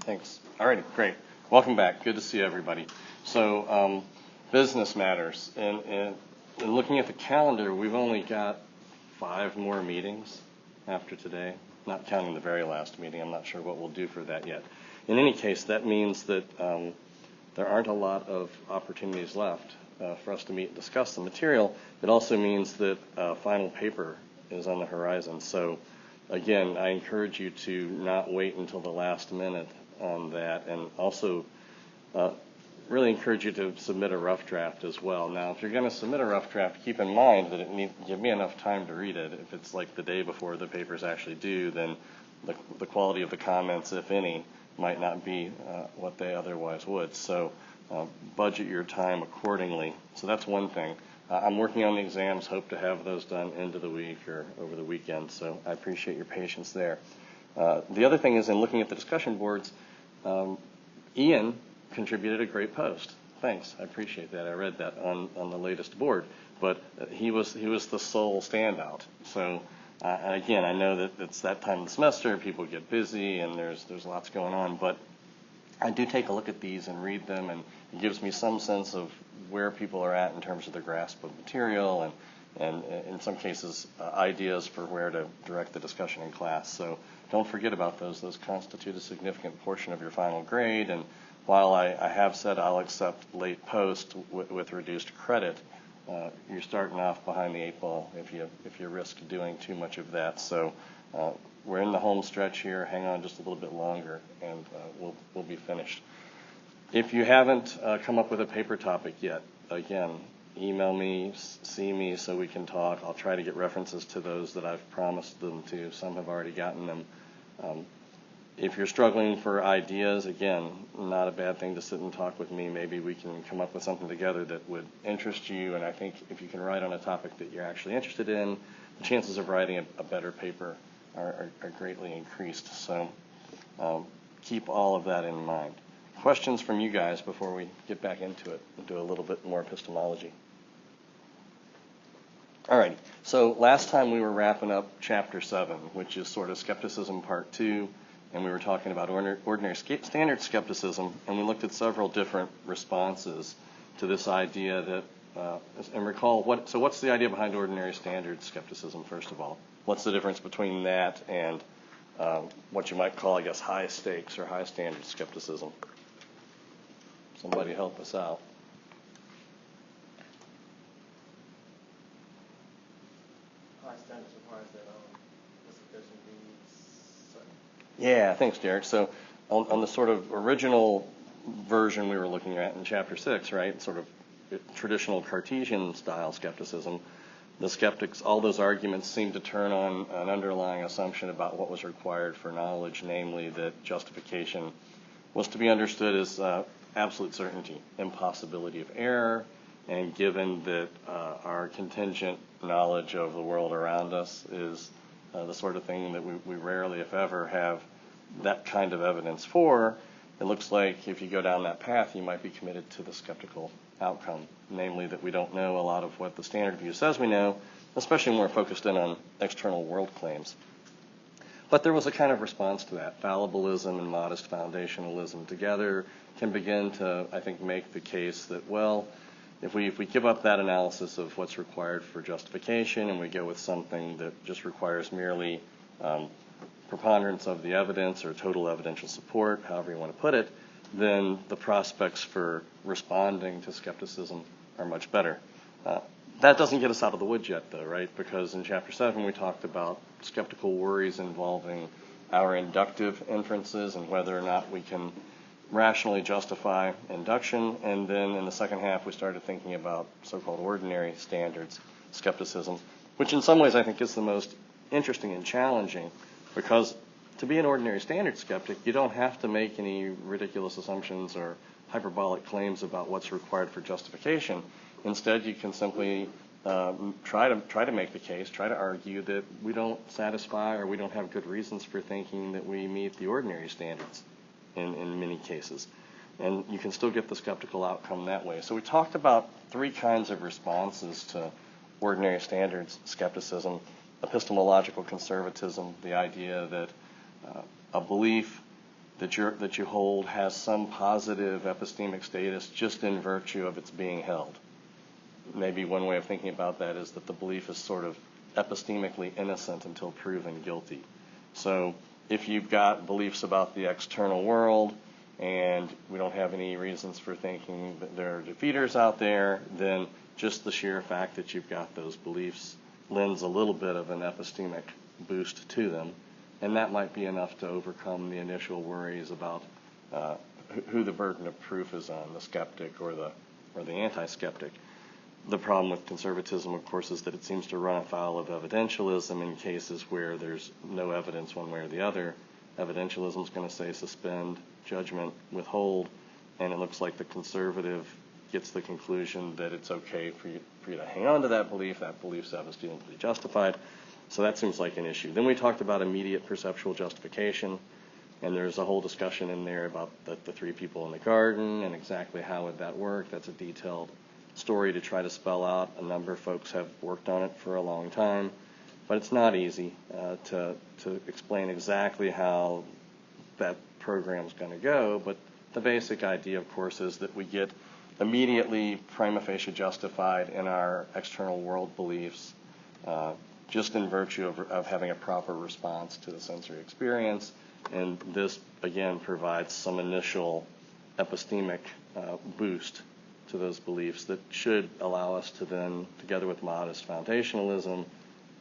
Thanks. All right, great. Welcome back. Good to see everybody. So, business matters. And looking at the calendar, we've only got 5 more meetings after today, not counting the very last meeting. I'm not sure what we'll do for that yet. In any case, that means that there aren't a lot of opportunities left for us to meet and discuss the material. It also means that final paper is on the horizon. So, again, I encourage you to not wait until the last minute on that, and also really encourage you to submit a rough draft as well. Now, if you're going to submit a rough draft, keep in mind that it needs to give me enough time to read it. If it's like the day before the paper's actually due, then the quality of the comments, if any, might not be what they otherwise would. So budget your time accordingly. So that's one thing. I'm working on the exams, hope to have those done end of the week or over the weekend, so I appreciate your patience there. The other thing is, in looking at the discussion boards, Ian contributed a great post. Thanks, I appreciate that. I read that on the latest board, but he was the sole standout. So again, I know that it's that time of the semester, people get busy, and there's lots going on, but I do take a look at these and read them, and it gives me some sense of where people are at in terms of their grasp of material, and in some cases ideas for where to direct the discussion in class. So don't forget about those. Those constitute a significant portion of your final grade, and while I have said I'll accept late post with reduced credit, you're starting off behind the 8 ball if you risk doing too much of that. So we're in the home stretch here. Hang on just a little bit longer, and we'll be finished. If you haven't come up with a paper topic yet, again, email me, see me so we can talk. I'll try to get references to those that I've promised them to. Some have already gotten them. If you're struggling for ideas, again, not a bad thing to sit and talk with me. Maybe we can come up with something together that would interest you, and I think if you can write on a topic that you're actually interested in, the chances of writing a better paper are greatly increased. So keep all of that in mind. Questions from you guys before we get back into it and do a little bit more epistemology? All right, so last time we were wrapping up Chapter 7, which is sort of Skepticism Part 2, and we were talking about ordinary standard skepticism, and we looked at several different responses to this idea that, and recall, what's the idea behind ordinary standard skepticism, first of all? What's the difference between that and what you might call, I guess, high stakes or high standard skepticism? Somebody help us out. High standards requires that the sufficient needs certain. Yeah, thanks, Derek. So on the sort of original version we were looking at in Chapter 6, right, sort of traditional Cartesian style skepticism, the skeptics, all those arguments seem to turn on an underlying assumption about what was required for knowledge, namely that justification was to be understood as absolute certainty, impossibility of error, and given that our contingent knowledge of the world around us is the sort of thing that we rarely, if ever, have that kind of evidence for, it looks like if you go down that path, you might be committed to the skeptical outcome, namely that we don't know a lot of what the standard view says we know, especially when we're focused in on external world claims. But there was a kind of response to that. Fallibilism and modest foundationalism together can begin to, I think, make the case that, well, if we give up that analysis of what's required for justification and we go with something that just requires merely preponderance of the evidence or total evidential support, however you want to put it, then the prospects for responding to skepticism are much better. That doesn't get us out of the woods yet, though, right? Because in Chapter 7 we talked about skeptical worries involving our inductive inferences and whether or not we can rationally justify induction. And then in the second half we started thinking about so-called ordinary standards skepticism, which in some ways I think is the most interesting and challenging, because to be an ordinary standard skeptic, you don't have to make any ridiculous assumptions or hyperbolic claims about what's required for justification. Instead, you can simply try to make the case, try to argue that we don't satisfy or we don't have good reasons for thinking that we meet the ordinary standards in many cases. And you can still get the skeptical outcome that way. So we talked about 3 kinds of responses to ordinary standards skepticism: epistemological conservatism, the idea that a belief that you hold has some positive epistemic status just in virtue of its being held. Maybe one way of thinking about that is that the belief is sort of epistemically innocent until proven guilty. So if you've got beliefs about the external world and we don't have any reasons for thinking that there are defeaters out there, then just the sheer fact that you've got those beliefs lends a little bit of an epistemic boost to them. And that might be enough to overcome the initial worries about who the burden of proof is on, the skeptic or the anti-skeptic. The problem with conservatism, of course, is that it seems to run afoul of evidentialism in cases where there's no evidence one way or the other. Evidentialism is going to say suspend, judgment, withhold, and it looks like the conservative gets the conclusion that it's okay for you to hang on to that belief's epistemically justified. So that seems like an issue. Then we talked about immediate perceptual justification, and there's a whole discussion in there about the three people in the garden and exactly how would that work. That's a detailed story to try to spell out. A number of folks have worked on it for a long time, but it's not easy to explain exactly how that program's going to go. But the basic idea, of course, is that we get immediately prima facie justified in our external world beliefs just in virtue of having a proper response to the sensory experience. And this, again, provides some initial epistemic boost to those beliefs that should allow us to then, together with modest foundationalism,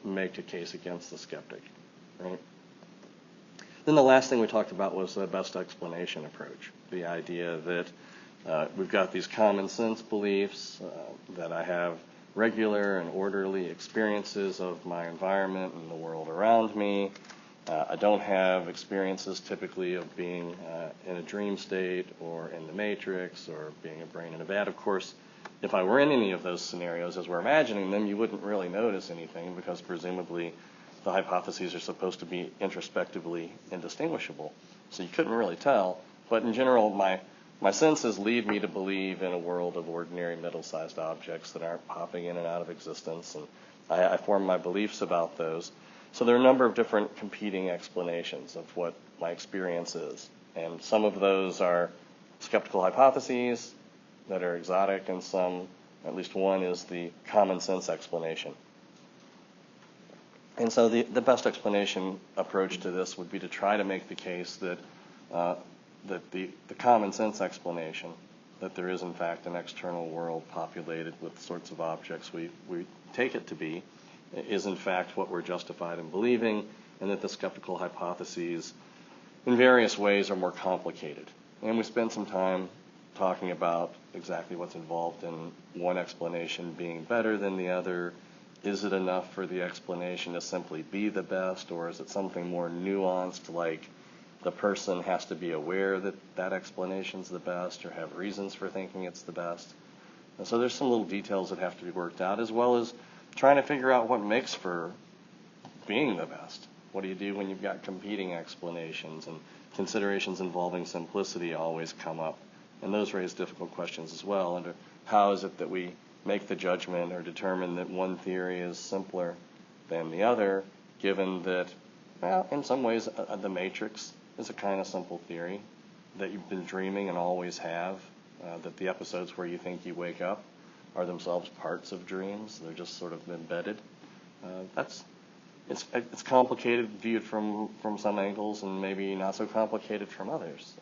make a case against the skeptic, right? Then the last thing we talked about was the best explanation approach, the idea that we've got these common sense beliefs, that I have regular and orderly experiences of my environment and the world around me. I don't have experiences typically of being in a dream state or in the matrix or being a brain in a vat. Of course, if I were in any of those scenarios as we're imagining them, you wouldn't really notice anything because presumably the hypotheses are supposed to be introspectively indistinguishable. So you couldn't really tell. But in general, my senses lead me to believe in a world of ordinary middle-sized objects that aren't popping in and out of existence, and I form my beliefs about those. So there are a number of different competing explanations of what my experience is, and some of those are skeptical hypotheses that are exotic, and some, at least one, is the common sense explanation. And so the best explanation approach to this would be to try to make the case that the common sense explanation, that there is in fact an external world populated with sorts of objects we take it to be, is in fact what we're justified in believing, and that the skeptical hypotheses in various ways are more complicated. And we spent some time talking about exactly what's involved in one explanation being better than the other. Is it enough for the explanation to simply be the best, or is it something more nuanced, like the person has to be aware that that explanation's the best or have reasons for thinking it's the best? And so there's some little details that have to be worked out, as well as trying to figure out what makes for being the best. What do you do when you've got competing explanations, and considerations involving simplicity always come up? And those raise difficult questions as well. And how is it that we make the judgment or determine that one theory is simpler than the other, given that, well, in some ways, the matrix is a kind of simple theory, that you've been dreaming and always have, that the episodes where you think you wake up are themselves parts of dreams. They're just sort of embedded. It's complicated viewed from some angles, and maybe not so complicated from others.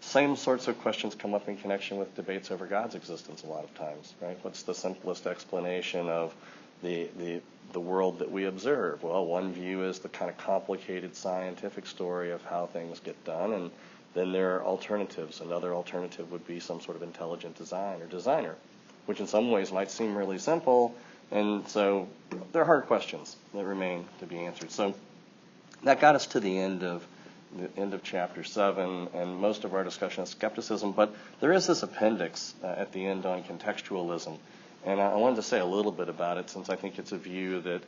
Same sorts of questions come up in connection with debates over God's existence a lot of times, right? What's the simplest explanation of the world that we observe? Well, one view is the kind of complicated scientific story of how things get done, and then there are alternatives. Another alternative would be some sort of intelligent design or designer, which in some ways might seem really simple, and so there are hard questions that remain to be answered. So that got us to the end of chapter 7 and most of our discussion of skepticism, but there is this appendix at the end on contextualism, and I wanted to say a little bit about it since I think it's a view that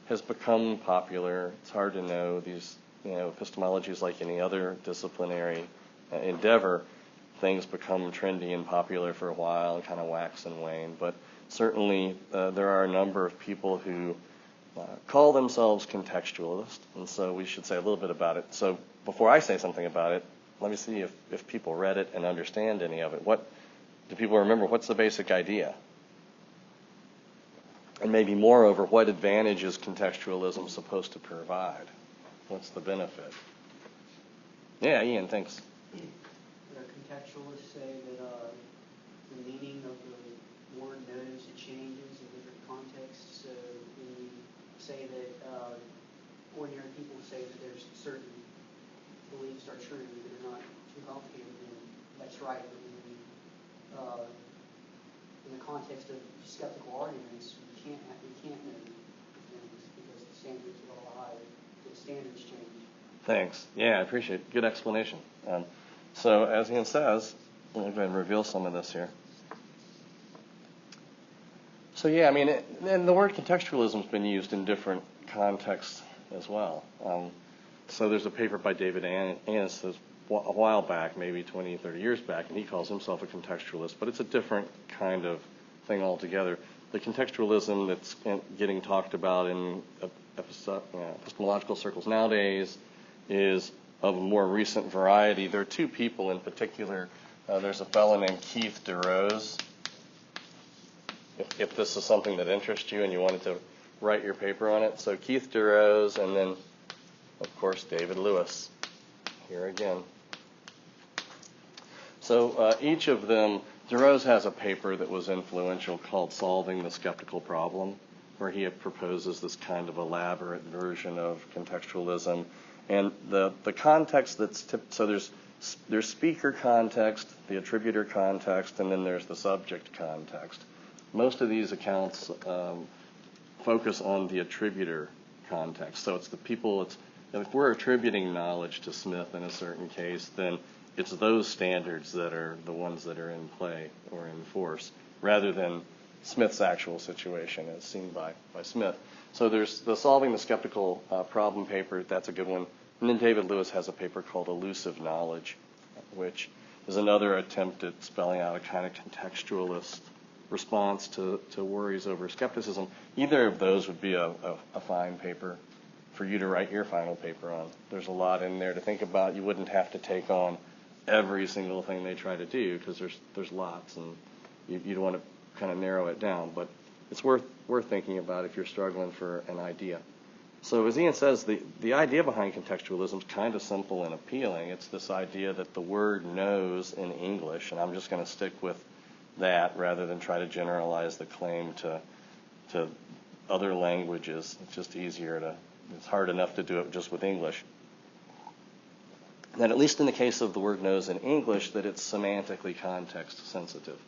has become popular. It's hard to know. These epistemologies, like any other disciplinary endeavor, things become trendy and popular for a while and kind of wax and wane, but certainly there are a number of people who call themselves contextualists, and so we should say a little bit about it. So before I say something about it, let me see if people read it and understand any of it. What do people remember? What's the basic idea? And maybe moreover, what advantage is contextualism supposed to provide? What's the benefit? Yeah, Ian, thanks. The contextualists say that the meaning of the word knows it changes in different contexts. So when you say that ordinary people say that there's certain beliefs are true that are not too complicated, then that's right. But when in the context of skeptical arguments, we can't know things because the standards are all higher. The standards change. Thanks. Yeah, I appreciate it. Good explanation. So as Ian says, I'll go ahead and reveal some of this here. So yeah, I mean, and the word contextualism has been used in different contexts as well. So there's a paper by David Annis a while back, maybe 20, 30 years back, and he calls himself a contextualist, but it's a different kind of thing altogether. The contextualism that's getting talked about in epistemological circles nowadays is of a more recent variety. There are two people in particular. There's a fellow named Keith DeRose. If this is something that interests you and you wanted to write your paper on it. So Keith DeRose, and then, of course, David Lewis. Here again. So each of them, DeRose has a paper that was influential called Solving the Skeptical Problem, where he proposes this kind of elaborate version of contextualism. And the context so there's speaker context, the attributor context, and then there's the subject context. Most of these accounts focus on the attributor context. So it's the people, if we're attributing knowledge to Smith in a certain case, then it's those standards that are the ones that are in play or in force, rather than Smith's actual situation as seen by Smith. So there's the Solving the Skeptical Problem paper. That's a good one. And then David Lewis has a paper called Elusive Knowledge, which is another attempt at spelling out a kind of contextualist response to worries over skepticism. Either of those would be a fine paper for you to write your final paper on. There's a lot in there to think about. You wouldn't have to take on every single thing they try to do because there's lots, and you'd want to kind of narrow it down. But it's worth thinking about if you're struggling for an idea. So as Ian says, the idea behind contextualism is kind of simple and appealing. It's this idea that the word knows in English, and I'm just going to stick with that rather than try to generalize the claim to other languages. It's just it's hard enough to do it just with English. That at least in the case of the word knows in English, that it's semantically context sensitive.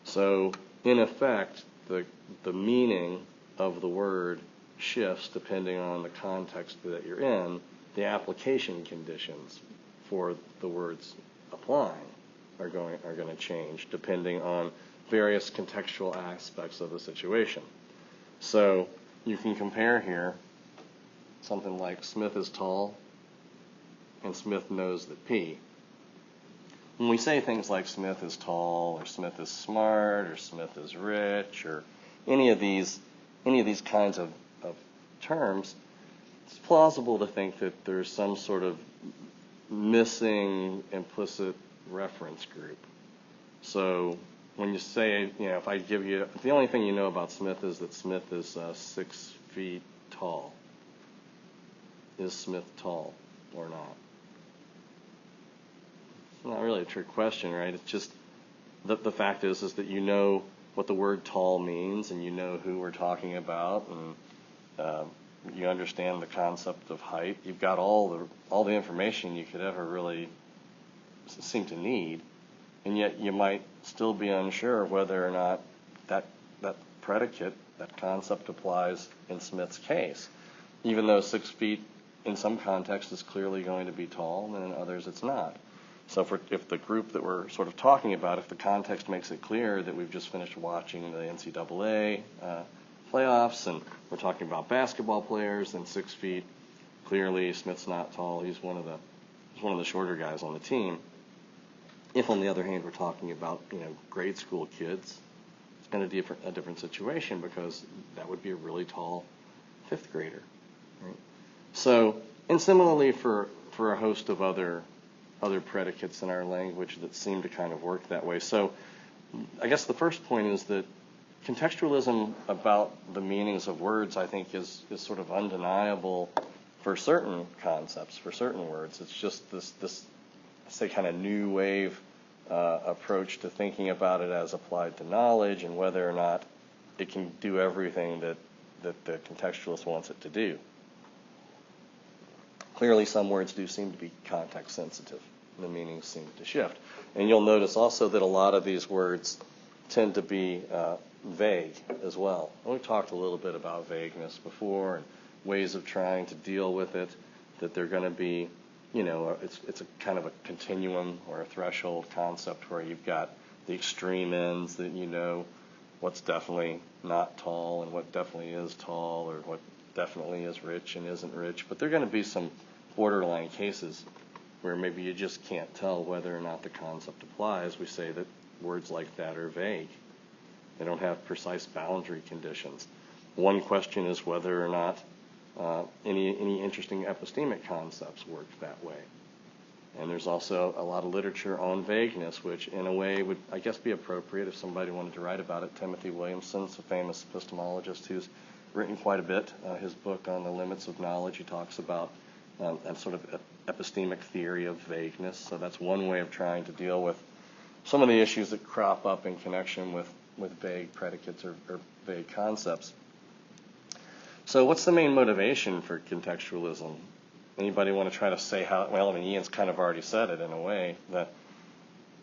So in effect, the meaning of the word shifts depending on the context that you're in. The application conditions for the words applying are going to change depending on various contextual aspects of the situation. So you can compare here something like Smith is tall and Smith knows that P. When we say things like Smith is tall or Smith is smart or Smith is rich or any of these kinds of terms, it's plausible to think that there's some sort of missing implicit reference group. So when you say, if I give you, the only thing you know about Smith is that Smith is 6 feet tall. Is Smith tall or not? It's not really a trick question, right? It's just the fact is that you know what the word tall means, and you know who we're talking about, and you understand the concept of height. You've got all the information you could ever really seem to need, and yet you might still be unsure whether or not that predicate, that concept applies in Smith's case, even though 6 feet in some contexts is clearly going to be tall, and in others it's not. So if the group that we're sort of talking about, if the context makes it clear that we've just finished watching the NCAA playoffs and we're talking about basketball players, then 6 feet, clearly Smith's not tall. He's one of the shorter guys on the team. If, on the other hand, we're talking about grade school kids, it's going to be a different situation because that would be a really tall fifth grader. Right? So, and similarly for a host of other other predicates in our language that seem to kind of work that way. So I guess the first point is that contextualism about the meanings of words, I think, is sort of undeniable for certain concepts, for certain words. It's just this say, kind of new wave approach to thinking about it as applied to knowledge and whether or not it can do everything that the contextualist wants it to do. Clearly, some words do seem to be context sensitive. The meanings seem to shift. And you'll notice also that a lot of these words tend to be vague as well. And we've talked a little bit about vagueness before and ways of trying to deal with it, that they're going to be, it's a kind of a continuum or a threshold concept where you've got the extreme ends that what's definitely not tall and what definitely is tall, or what definitely is rich and isn't rich. But there are going to be some borderline cases where maybe you just can't tell whether or not the concept applies. We say that words like that are vague. They don't have precise boundary conditions. One question is whether or not any interesting epistemic concepts work that way. And there's also a lot of literature on vagueness, which in a way would, I guess, be appropriate if somebody wanted to write about it. Timothy Williamson's a famous epistemologist who's written quite a bit. His book on the limits of knowledge, he talks about a sort of epistemic theory of vagueness. So that's one way of trying to deal with some of the issues that crop up in connection with vague predicates or vague concepts. So what's the main motivation for contextualism? Anybody want to try to say how? Well, I mean, Ian's kind of already said it in a way, that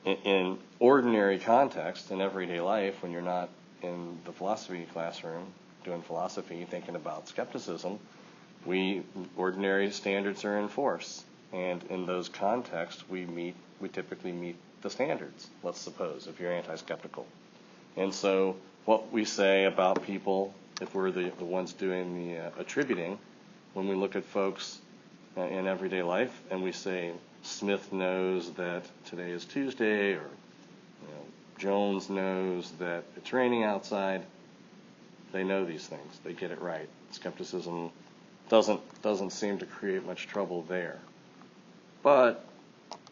in ordinary context, in everyday life, when you're not in the philosophy classroom doing philosophy, thinking about skepticism, ordinary standards are in force. And in those contexts, we typically meet the standards, let's suppose, if you're anti-skeptical. And so what we say about people, if we're the ones doing the attributing, when we look at folks in everyday life and we say Smith knows that today is Tuesday, or Jones knows that it's raining outside, they know these things. They get it right. Skepticism doesn't seem to create much trouble there. But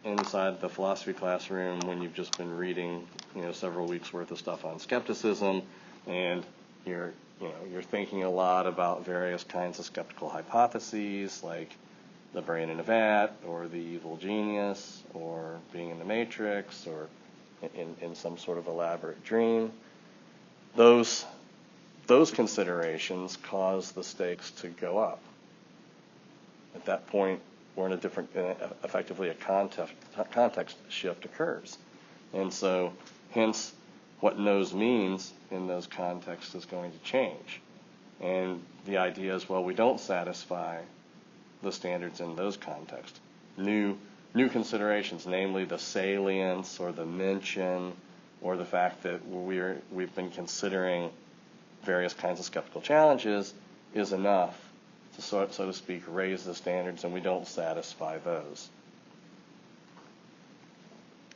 inside the philosophy classroom, when you've just been reading several weeks worth of stuff on skepticism, and you're thinking a lot about various kinds of skeptical hypotheses, like the brain in a vat, or the evil genius, or being in the Matrix, or in some sort of elaborate dream, those considerations cause the stakes to go up. At that point, we're in a different, effectively a context shift occurs. And so, hence, what knows means in those contexts is going to change. And the idea is, well, we don't satisfy the standards in those contexts. New considerations, namely the salience or the mention or the fact that we've been considering various kinds of skeptical challenges, is enough to, so to speak, raise the standards, and we don't satisfy those.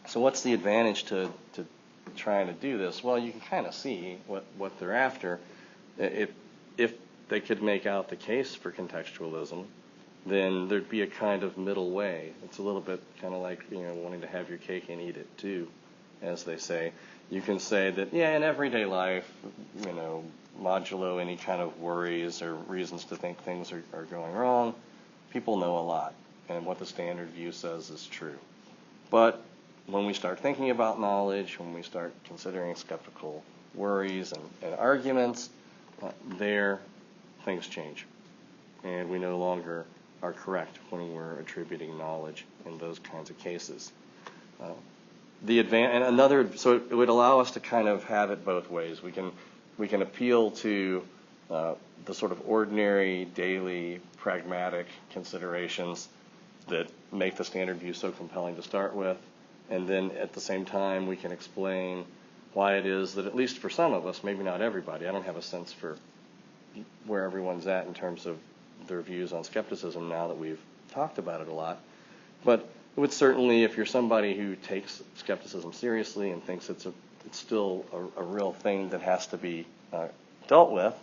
So what's the advantage to trying to do this? Well, you can kind of see what they're after. If they could make out the case for contextualism, then there'd be a kind of middle way. It's a little bit kind of like wanting to have your cake and eat it too, as they say. You can say that, in everyday life, modulo any kind of worries or reasons to think things are going wrong, people know a lot, and what the standard view says is true. But when we start thinking about knowledge, when we start considering skeptical worries and arguments, there things change. And we no longer are correct when we're attributing knowledge in those kinds of cases. So it would allow us to kind of have it both ways. We can appeal to the sort of ordinary, daily, pragmatic considerations that make the standard view so compelling to start with, and then at the same time we can explain why it is that, at least for some of us, maybe not everybody, I don't have a sense for where everyone's at in terms of their views on skepticism now that we've talked about it a lot, but it would certainly, if you're somebody who takes skepticism seriously and thinks it's still a real thing that has to be dealt with,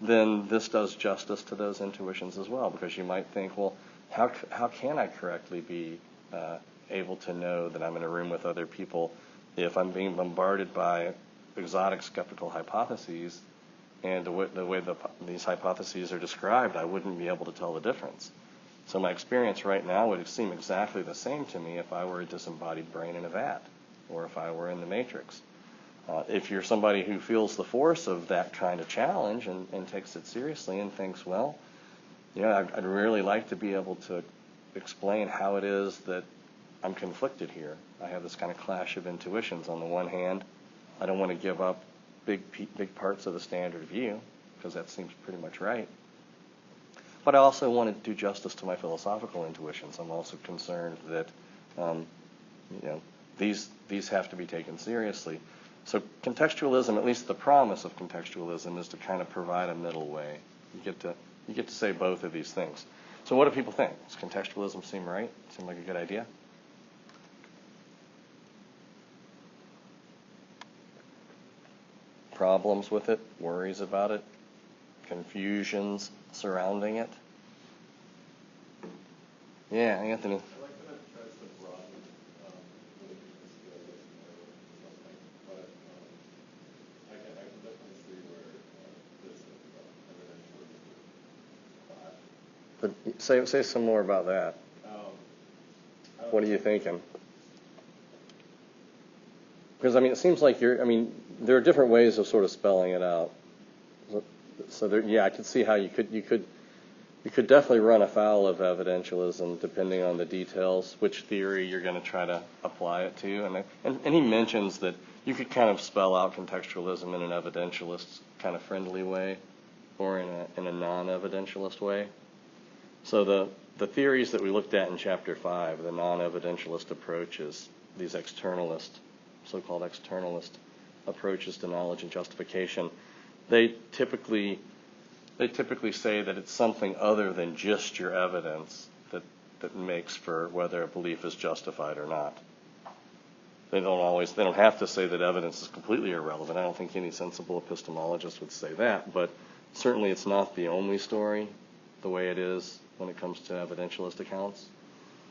then this does justice to those intuitions as well, because you might think, well, how can I correctly be able to know that I'm in a room with other people if I'm being bombarded by exotic skeptical hypotheses, and the way these hypotheses are described, I wouldn't be able to tell the difference. So my experience right now would seem exactly the same to me if I were a disembodied brain in a vat, or if I were in the Matrix. If you're somebody who feels the force of that kind of challenge and takes it seriously and thinks, well, I'd really like to be able to explain how it is that I'm conflicted here. I have this kind of clash of intuitions. On the one hand, I don't want to give up big parts of the standard view, because that seems pretty much right. But I also want to do justice to my philosophical intuitions. I'm also concerned that these have to be taken seriously. So contextualism, at least the promise of contextualism, is to kind of provide a middle way. You get to say both of these things. So what do people think? Does contextualism seem right? Seem like a good idea? Problems with it? Worries about it? Confusions surrounding it? Yeah, Anthony. I like that it tries to broaden really but I can definitely see where this evidentialism But say some more about that. What are you thinking? Because it seems like there are different ways of sort of spelling it out. So I could see how you could definitely run afoul of evidentialism depending on the details, which theory you're going to try to apply it to. And he mentions that you could kind of spell out contextualism in an evidentialist kind of friendly way, or in a non-evidentialist way. So the theories that we looked at in Chapter 5, the non-evidentialist approaches, these so-called externalist approaches to knowledge and justification, they typically say that it's something other than just your evidence that makes for whether a belief is justified or not. They don't have to say that evidence is completely irrelevant. I don't think any sensible epistemologist would say that, but certainly it's not the only story the way it is when it comes to evidentialist accounts,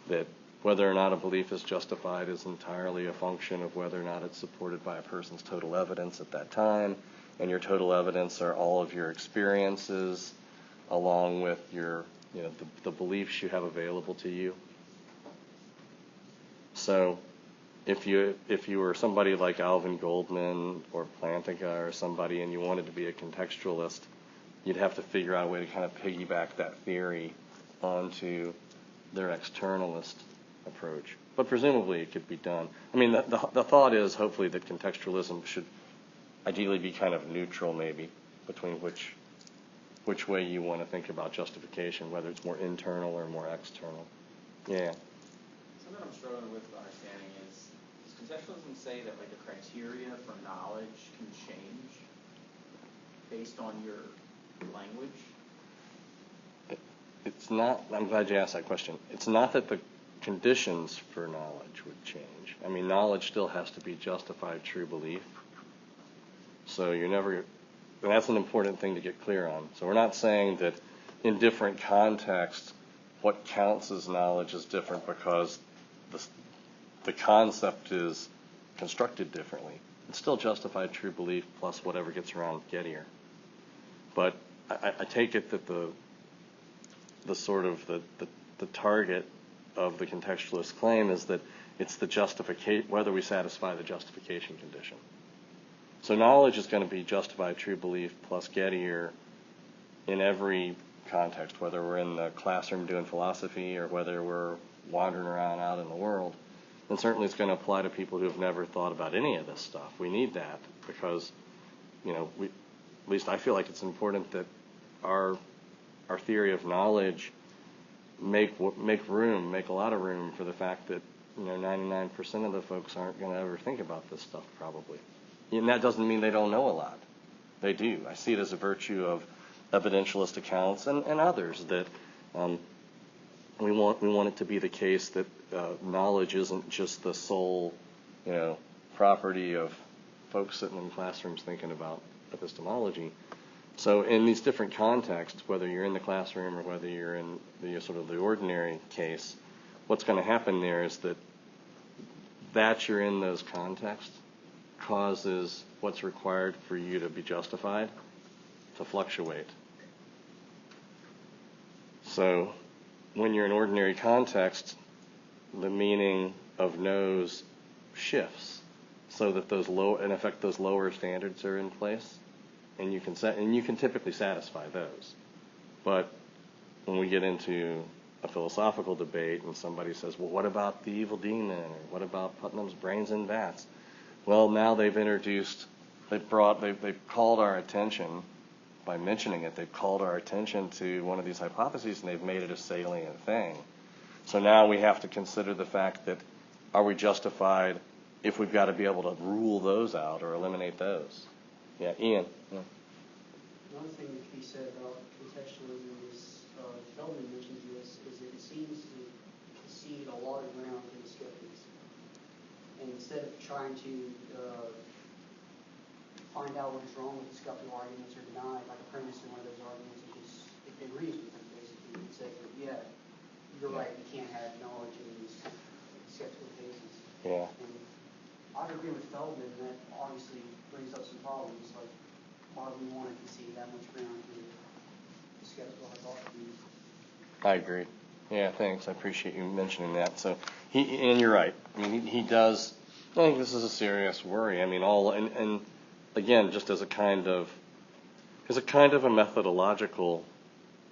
that whether or not a belief is justified is entirely a function of whether or not it's supported by a person's total evidence at that time, and your total evidence are all of your experiences along with your, the beliefs you have available to you. So if you were somebody like Alvin Goldman or Plantinga or somebody and you wanted to be a contextualist, you'd have to figure out a way to kind of piggyback that theory onto their externalist approach. But presumably it could be done. The thought is hopefully that contextualism should ideally be kind of neutral, maybe, between which way you want to think about justification, whether it's more internal or more external. Yeah. Something I'm struggling with understanding is, does contextualism say that the criteria for knowledge can change based on your language? It's not. I'm glad you asked that question. It's not that the conditions for knowledge would change. Knowledge still has to be justified true belief. So and that's an important thing to get clear on. So we're not saying that in different contexts, what counts as knowledge is different because the concept is constructed differently. It's still justified true belief plus whatever gets around Gettier. But I take it that the sort of the target of the contextualist claim is that it's the justification, whether we satisfy the justification condition. So knowledge is going to be justified true belief plus Gettier in every context, whether we're in the classroom doing philosophy or whether we're wandering around out in the world. And certainly it's going to apply to people who have never thought about any of this stuff. We need that because, at least I feel like it's important that our theory of knowledge make a lot of room for the fact that 99% of the folks aren't going to ever think about this stuff probably. And that doesn't mean they don't know a lot. They do. I see it as a virtue of evidentialist accounts and others that we want it to be the case that knowledge isn't just the sole property of folks sitting in classrooms thinking about epistemology. So in these different contexts, whether you're in the classroom or whether you're in the sort of the ordinary case, what's going to happen there is that that you're in those contexts causes what's required for you to be justified to fluctuate. So when you're in ordinary context, the meaning of knows shifts so that those lower standards are in place, and you can typically satisfy those. But when we get into a philosophical debate and somebody says, well, what about the evil demon, or what about Putnam's brains and vats? Well, now they've called our attention, by mentioning it, they've called our attention to one of these hypotheses, and they've made it a salient thing. So now we have to consider the fact that, are we justified if we've got to be able to rule those out or eliminate those? Yeah, Ian. Yeah. Another thing that can be said about contextualism is, Feldman mentions this, is that it seems to concede a lot of ground to the skeptics. And instead of trying to find out what is wrong with the skeptical arguments or deny like a premise in one of those arguments, it agrees with them basically and says that, yeah, you're right, you can't have knowledge in these skeptical cases. Yeah. And I agree with Feldman, and that obviously brings up some problems, like why do we want to concede that much ground to the skeptical hypotheses? I agree. Yeah, thanks. I appreciate you mentioning that. So and you're right. I mean, he does. I think this is a serious worry. I mean, and again, just as a kind of a methodological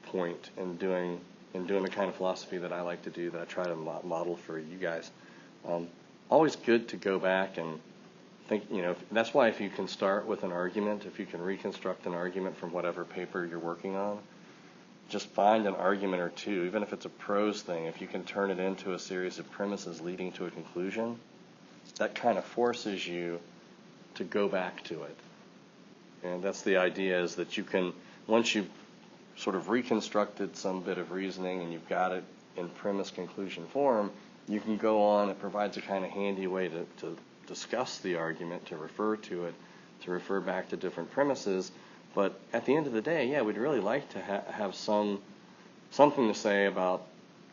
point in doing the kind of philosophy that I like to do, that I try to model for you guys. Always good to go back and think. That's why if you can start with an argument, if you can reconstruct an argument from whatever paper you're working on, just find an argument or two, even if it's a prose thing. If you can turn it into a series of premises leading to a conclusion, that kind of forces you to go back to it. And that's the idea, is that you can, once you've sort of reconstructed some bit of reasoning and you've got it in premise conclusion form, you can go on. It provides a kind of handy way to discuss the argument, to refer to it, to refer back to different premises. But at the end of the day, yeah, we'd really like to have something to say about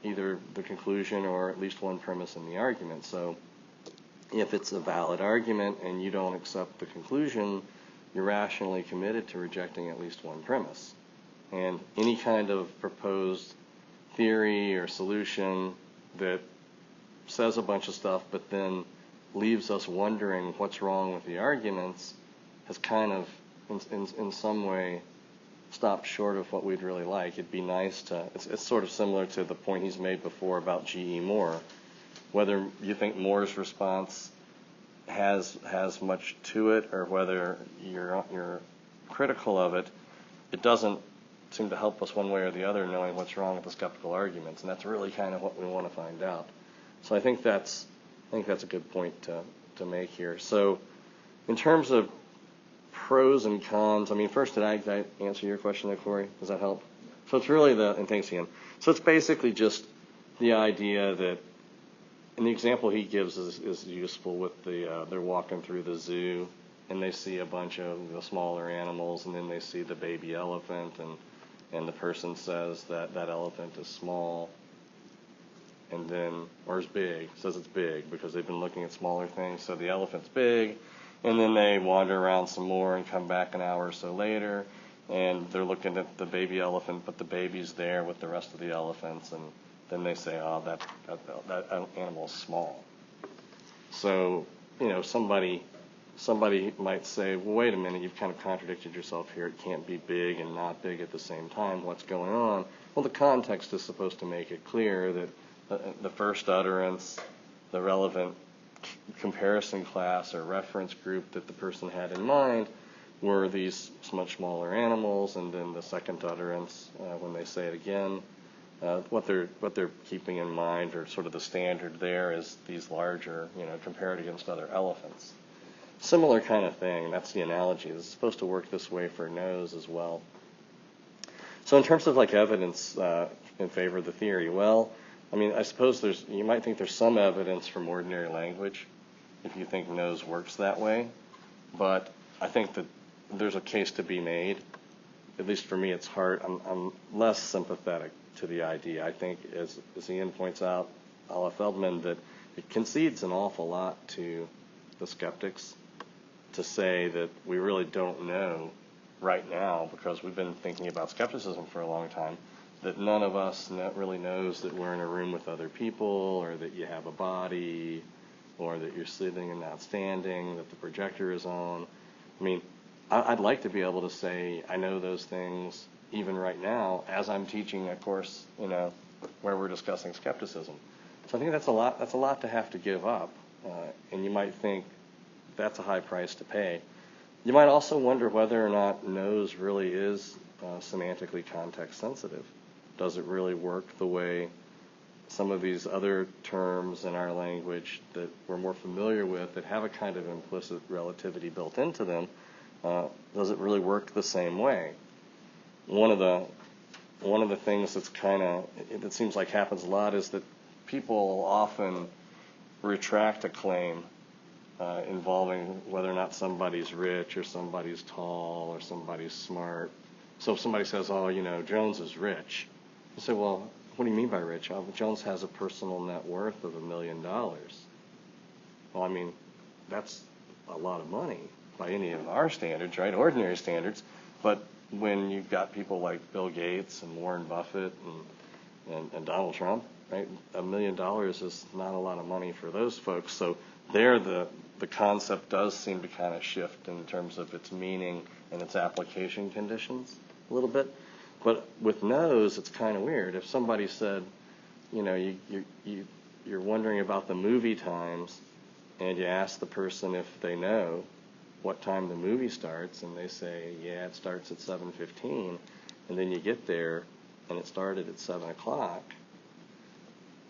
either the conclusion or at least one premise in the argument. So if it's a valid argument and you don't accept the conclusion, you're rationally committed to rejecting at least one premise. And any kind of proposed theory or solution that says a bunch of stuff but then leaves us wondering what's wrong with the arguments has kind of, in some way, stopped short of what we'd really like. It'd be nice to, it's sort of similar to the point he's made before about G.E. Moore. Whether you think Moore's response has much to it or whether you're critical of it, it doesn't seem to help us one way or the other knowing what's wrong with the skeptical arguments, and that's really kind of what we want to find out. So I think that's a good point to make here. So in terms of pros and cons, I mean, first, did I answer your question there, Corey? Does that help? So it's really and thanks, Ian. So it's basically just the idea that, and the example he gives is useful with they're walking through the zoo and they see a bunch of the smaller animals, and then they see the baby elephant, and the person says that elephant is small, and then, or is big, says it's big because they've been looking at smaller things. So the elephant's big, and then they wander around some more and come back an hour or so later, and they're looking at the baby elephant, but the baby's there with the rest of the elephants, and then they say, oh, that animal's small. So, somebody might say, well, wait a minute, you've kind of contradicted yourself here. It can't be big and not big at the same time. What's going on? Well, the context is supposed to make it clear that the first utterance, the relevant comparison class or reference group that the person had in mind were these much smaller animals, and then the second utterance, when they say it again, what they're keeping in mind, or sort of the standard there, is these larger, compared against other elephants. Similar kind of thing. That's the analogy. This is supposed to work this way for nose as well. So in terms of evidence in favor of the theory, well, I mean, I suppose you might think there's some evidence from ordinary language if you think nose works that way, but I think that there's a case to be made. At least for me, it's hard. I'm less sympathetic to the idea. I think, as Ian points out, a la Feldman, that it concedes an awful lot to the skeptics to say that we really don't know right now, because we've been thinking about skepticism for a long time, that none of us really knows that we're in a room with other people, or that you have a body, or that you're sitting and not standing, that the projector is on. I mean, I'd like to be able to say I know those things even right now as I'm teaching a course, where we're discussing skepticism. So I think that's a lot to have to give up, and you might think that's a high price to pay. You might also wonder whether or not knows really is semantically context sensitive. Does it really work the way some of these other terms in our language that we're more familiar with, that have a kind of implicit relativity built into them, does it really work the same way? One of the things that seems like happens a lot is that people often retract a claim involving whether or not somebody's rich, or somebody's tall, or somebody's smart. So if somebody says, Jones is rich, you say, well, what do you mean by rich? Oh, Jones has a personal net worth of $1 million. Well, I mean, that's a lot of money by any of our standards, right? Ordinary standards. But when you've got people like Bill Gates and Warren Buffett and Donald Trump, right? $1 million is not a lot of money for those folks. So there, the concept does seem to kind of shift in terms of its meaning and its application conditions a little bit. But with knows, it's kind of weird. If somebody said, you're wondering about the movie times, and you ask the person if they know what time the movie starts, and they say, yeah, it starts at 7:15, and then you get there, and it started at 7 o'clock,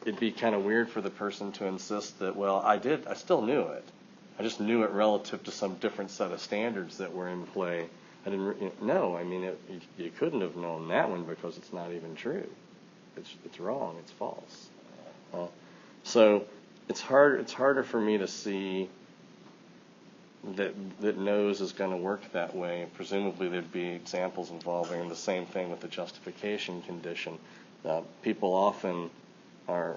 it'd be kind of weird for the person to insist that, well, I still knew it. I just knew it relative to some different set of standards that were in play. I didn't know. I mean, you couldn't have known that one because it's not even true. It's wrong. It's false. So it's harder for me to see that knows is going to work that way. Presumably, there'd be examples involving the same thing with the justification condition. People often are,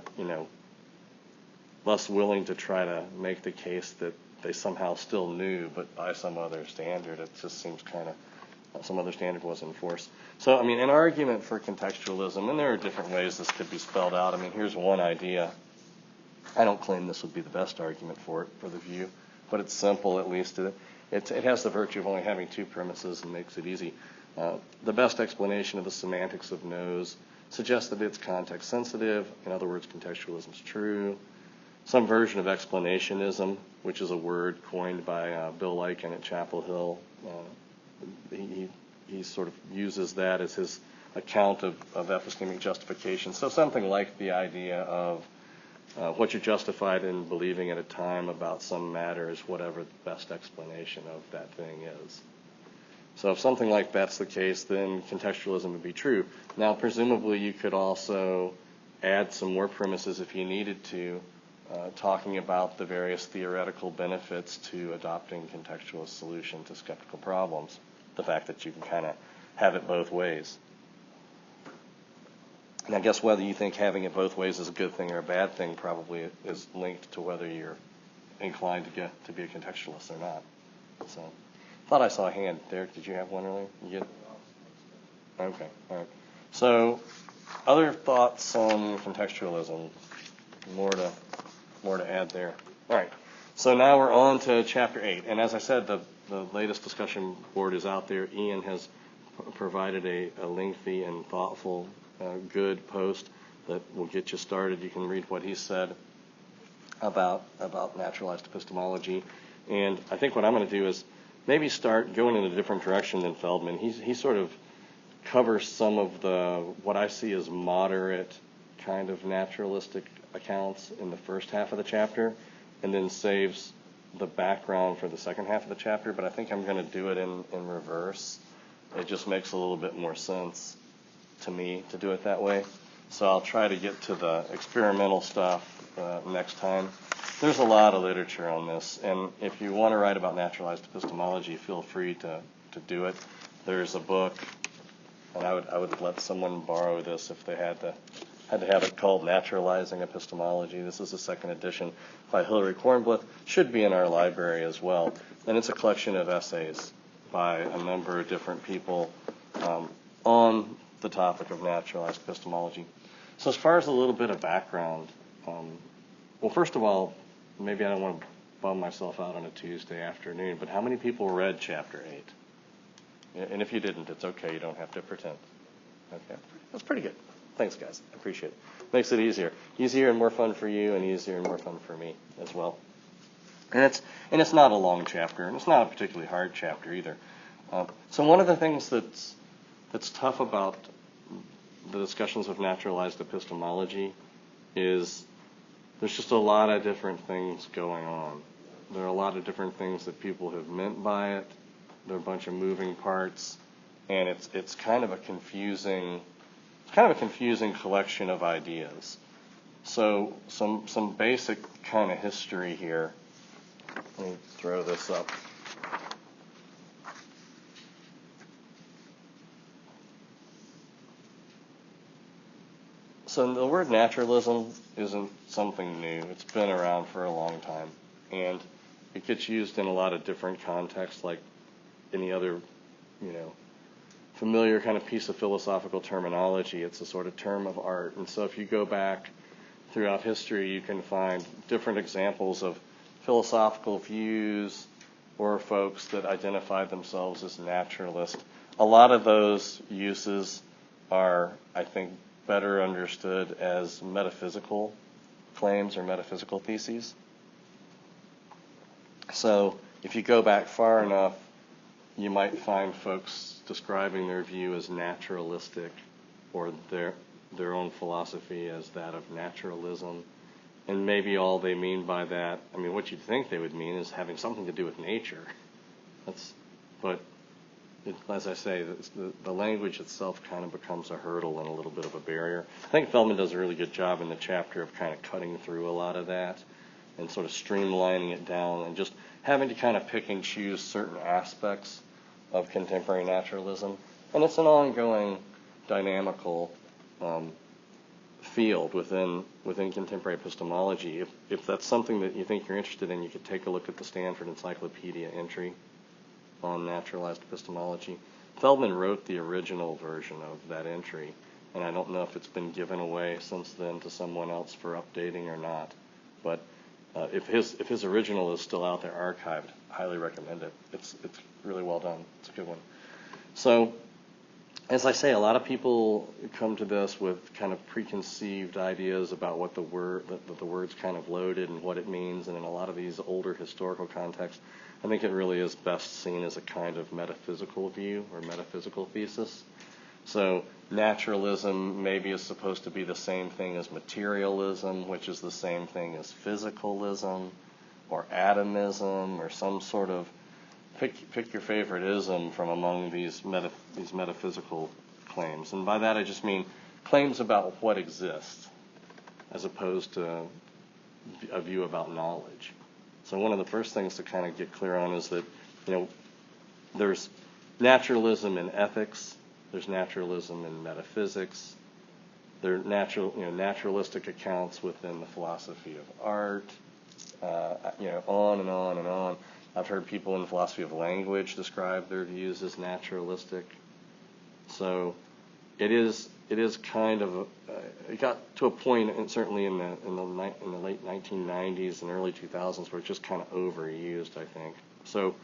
less willing to try to make the case that they somehow still knew, but by some other standard. It just seems kind of some other standard was enforced. So, I mean, an argument for contextualism, and there are different ways this could be spelled out. I mean, here's one idea. I don't claim this would be the best argument for it, for the view, but it's simple at least. It has the virtue of only having two premises and makes it easy. The best explanation of the semantics of knows suggests that it's context sensitive. In other words, contextualism is true. Some version of explanationism, which is a word coined by Bill Lycan at Chapel Hill, he sort of uses that as his account of epistemic justification. So something like the idea of what you're justified in believing at a time about some matter is whatever the best explanation of that thing is. So if something like that's the case, then contextualism would be true. Now, presumably, you could also add some more premises if you needed to, talking about the various theoretical benefits to adopting contextualist solution to skeptical problems. The fact that you can kind of have it both ways. And I guess whether you think having it both ways is a good thing or a bad thing probably is linked to whether you're inclined to be a contextualist or not. So, thought I saw a hand. Derek, did you have one earlier? You get? Okay, all right. So, other thoughts on contextualism? More to add there. All right. So now we're on to Chapter 8. And as I said, the latest discussion board is out there. Ian has provided a lengthy and thoughtful, good post that will get you started. You can read what he said about naturalized epistemology. And I think what I'm going to do is maybe start going in a different direction than Feldman. He sort of covers some of what I see as moderate kind of naturalistic accounts in the first half of the chapter, and then saves the background for the second half of the chapter. But I think I'm going to do it in reverse. It just makes a little bit more sense to me to do it that way. So I'll try to get to the experimental stuff next time. There's a lot of literature on this, and if you want to write about naturalized epistemology, feel free to do it. There's a book, and I would let someone borrow this if they had had to have it called Naturalizing Epistemology. This is the second edition by Hilary Kornbluth. Should be in our library as well. And it's a collection of essays by a number of different people on the topic of naturalized epistemology. So as far as a little bit of background, well, first of all, maybe I don't want to bum myself out on a Tuesday afternoon, but how many people read Chapter 8? And if you didn't, it's okay. You don't have to pretend. Okay, that's pretty good. Thanks, guys. I appreciate it. Makes it easier. Easier and more fun for you, and easier and more fun for me as well. And it's not a long chapter, and it's not a particularly hard chapter either. So one of the things that's tough about the discussions of naturalized epistemology is there's just a lot of different things going on. There are a lot of different things that people have meant by it. There are a bunch of moving parts, and it's kind of a confusing collection of ideas. So some basic kind of history here. Let me throw this up. So the word naturalism isn't something new. It's been around for a long time, and it gets used in a lot of different contexts, like any other, familiar kind of piece of philosophical terminology. It's a sort of term of art. And so if you go back throughout history, you can find different examples of philosophical views or folks that identify themselves as naturalist. A lot of those uses are, I think, better understood as metaphysical claims or metaphysical theses. So if you go back far enough, you might find folks describing their view as naturalistic, or their own philosophy as that of naturalism. And maybe all they mean by that, what you'd think they would mean is having something to do with nature. As I say, the language itself kind of becomes a hurdle and a little bit of a barrier. I think Feldman does a really good job in the chapter of kind of cutting through a lot of that and sort of streamlining it down and just having to kind of pick and choose certain aspects of contemporary naturalism. And it's an ongoing dynamical field within contemporary epistemology. If that's something that you think you're interested in, you could take a look at the Stanford Encyclopedia entry on naturalized epistemology. Feldman wrote the original version of that entry, and I don't know if it's been given away since then to someone else for updating or not. But if his original is still out there archived, highly recommend it. It's really well done. It's a good one. So, as I say, a lot of people come to this with kind of preconceived ideas about what the word's kind of loaded and what it means, and in a lot of these older historical contexts, I think it really is best seen as a kind of metaphysical view or metaphysical thesis. So naturalism maybe is supposed to be the same thing as materialism, which is the same thing as physicalism or atomism or some sort of pick your favorite ism from among these metaphysical claims. And by that I just mean claims about what exists as opposed to a view about knowledge. So one of the first things to kind of get clear on is that, there's naturalism in ethics, there's naturalism in metaphysics, there are naturalistic accounts within the philosophy of art, on and on and on. I've heard people in the philosophy of language describe their views as naturalistic. So it is kind of it got to a point, and certainly in the late 1990s and early 2000s, where it's just kind of overused, I think. So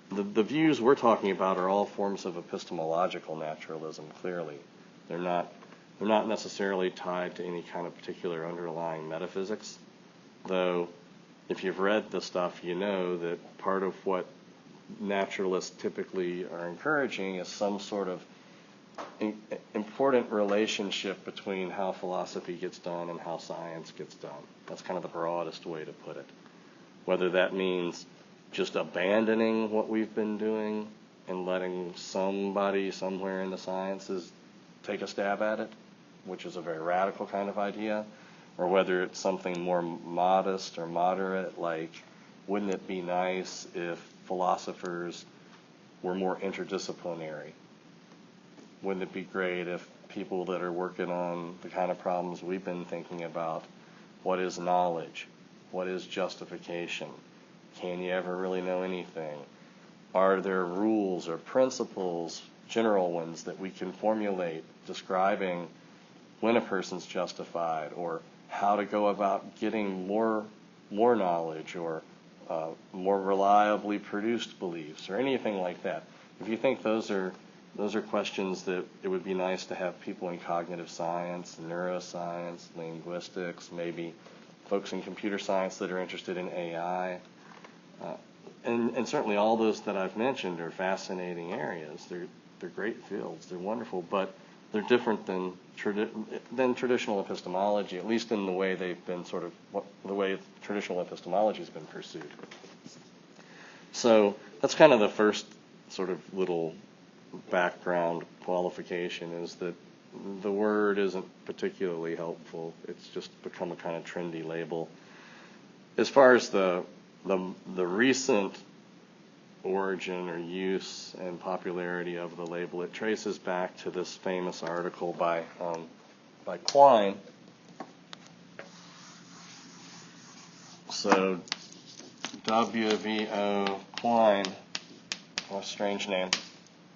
the views we're talking about are all forms of epistemological naturalism. Clearly, they're not necessarily tied to any kind of particular underlying metaphysics, though. If you've read the stuff, you know that part of what naturalists typically are encouraging is some sort of important relationship between how philosophy gets done and how science gets done. That's kind of the broadest way to put it. Whether that means just abandoning what we've been doing and letting somebody somewhere in the sciences take a stab at it, which is a very radical kind of idea, or whether it's something more modest or moderate, like wouldn't it be nice if philosophers were more interdisciplinary? Wouldn't it be great if people that are working on the kind of problems we've been thinking about. What is knowledge? What is justification? Can you ever really know anything? Are there rules or principles, general ones, that we can formulate describing when a person's justified, or how to go about getting more knowledge, or more reliably produced beliefs, or anything like that? If you think those are questions that it would be nice to have people in cognitive science, neuroscience, linguistics, maybe folks in computer science that are interested in AI, and certainly all those that I've mentioned are fascinating areas. They're great fields. They're wonderful, but they're different than traditional epistemology, at least in the way they've been the way traditional epistemology has been pursued. So that's kind of the first sort of little background qualification, is that the word isn't particularly helpful. It's just become a kind of trendy label. As far as the recent origin or use and popularity of the label, it traces back to this famous article by Quine. So W.V.O. Quine, a strange name,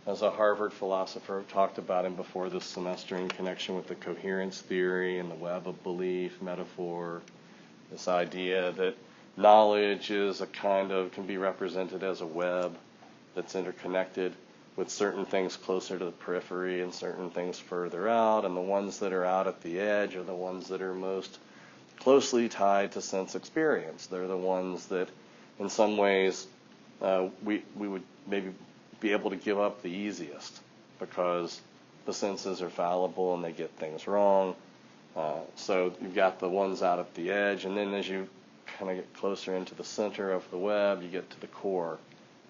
as a Harvard philosopher, talked about him before this semester in connection with the coherence theory and the web of belief metaphor, this idea that knowledge is can be represented as a web that's interconnected, with certain things closer to the periphery and certain things further out, and the ones that are out at the edge are the ones that are most closely tied to sense experience. They're the ones that, in some ways, we would maybe be able to give up the easiest, because the senses are fallible and they get things wrong. So you've got the ones out at the edge, and then as you kind of get closer into the center of the web, you get to the core.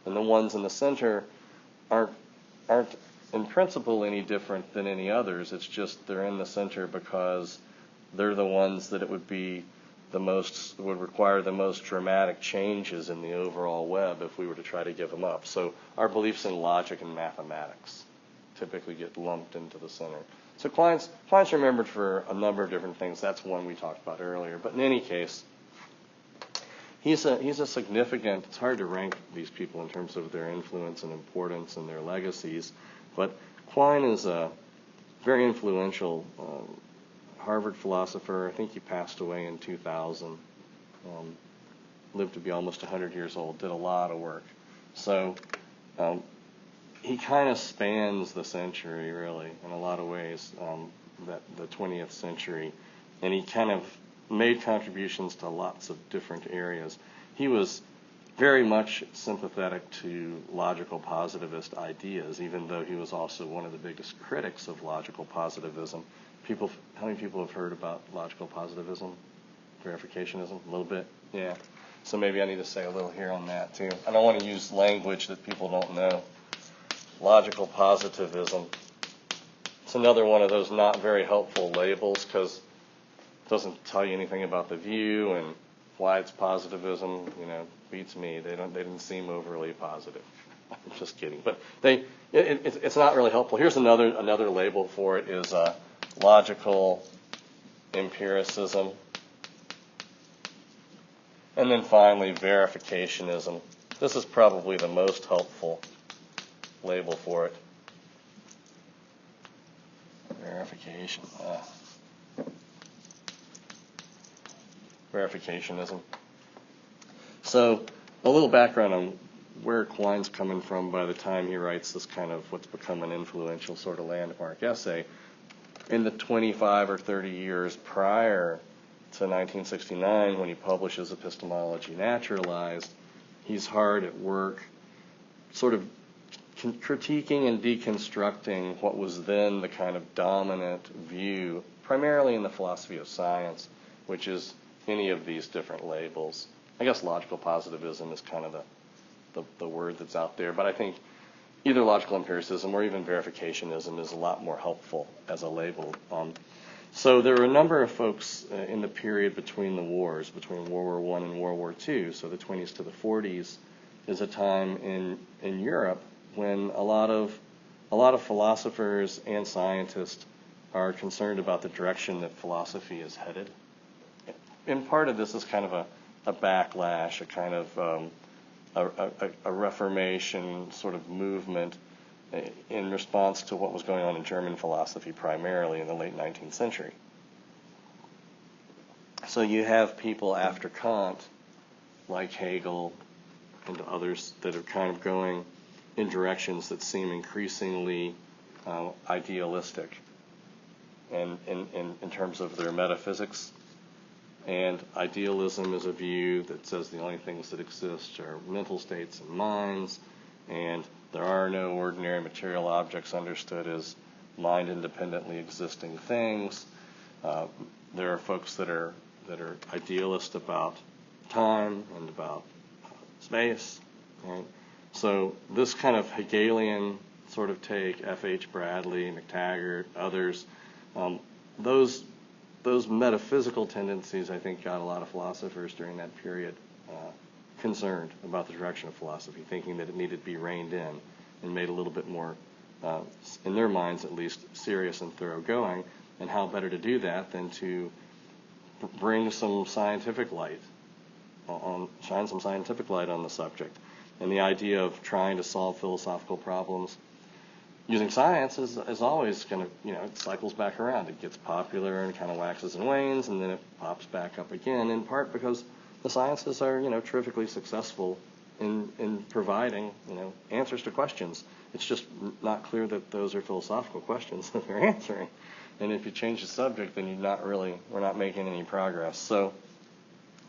And the ones in the center aren't in principle any different than any others. It's just they're in the center because they're the ones that it would require the most dramatic changes in the overall web if we were to try to give them up. So our beliefs in logic and mathematics typically get lumped into the center. So Quine's remembered for a number of different things. That's one we talked about earlier. But in any case, he's a significant, it's hard to rank these people in terms of their influence and importance and their legacies, but Quine is a very influential Harvard philosopher. I think he passed away in 2000, lived to be almost 100 years old, did a lot of work. So he kind of spans the century, really, in a lot of ways, the 20th century, and he kind of made contributions to lots of different areas. He was very much sympathetic to logical positivist ideas, even though he was also one of the biggest critics of logical positivism. How many people have heard about logical positivism? Verificationism? A little bit? Yeah. So maybe I need to say a little here on that, too. I don't want to use language that people don't know. Logical positivism. It's another one of those not very helpful labels, because it doesn't tell you anything about the view, and why it's positivism, beats me. They didn't seem overly positive. I'm just kidding. But it's not really helpful. Here's another label for it, is logical empiricism. And then finally, verificationism. This is probably the most helpful label for it. Verification. Verificationism. So a little background on where Quine's coming from by the time he writes this kind of what's become an influential sort of landmark essay. In the 25 or 30 years prior to 1969, when he publishes Epistemology Naturalized, he's hard at work sort of critiquing and deconstructing what was then the kind of dominant view, primarily in the philosophy of science, which is any of these different labels. I guess logical positivism is kind of the word that's out there, but I think either logical empiricism or even verificationism is a lot more helpful as a label. So there were a number of folks in the period between the wars, between World War I and World War II, so the 20s to the 40s is a time in Europe when a lot of philosophers and scientists are concerned about the direction that philosophy is headed. And part of this is kind of a backlash, a kind of a Reformation sort of movement in response to what was going on in German philosophy primarily in the late 19th century. So you have people after Kant, like Hegel and others, that are kind of going in directions that seem increasingly idealistic and in terms of their metaphysics. And idealism is a view that says the only things that exist are mental states and minds, and there are no ordinary material objects understood as mind-independently existing things. There are folks that are idealist about time and about space. Right? So this kind of Hegelian sort of take, F.H. Bradley, McTaggart, others, those metaphysical tendencies, I think, got a lot of philosophers during that period concerned about the direction of philosophy, thinking that it needed to be reined in and made a little bit more, in their minds at least, serious and thoroughgoing. And how better to do that than to bring some scientific light shine some scientific light on the subject. And the idea of trying to solve philosophical problems using science is always kind of, it cycles back around. It gets popular and kind of waxes and wanes, and then it pops back up again, in part because the sciences are, terrifically successful in providing, answers to questions. It's just not clear that those are philosophical questions that they're answering. And if you change the subject, then we're not making any progress. So,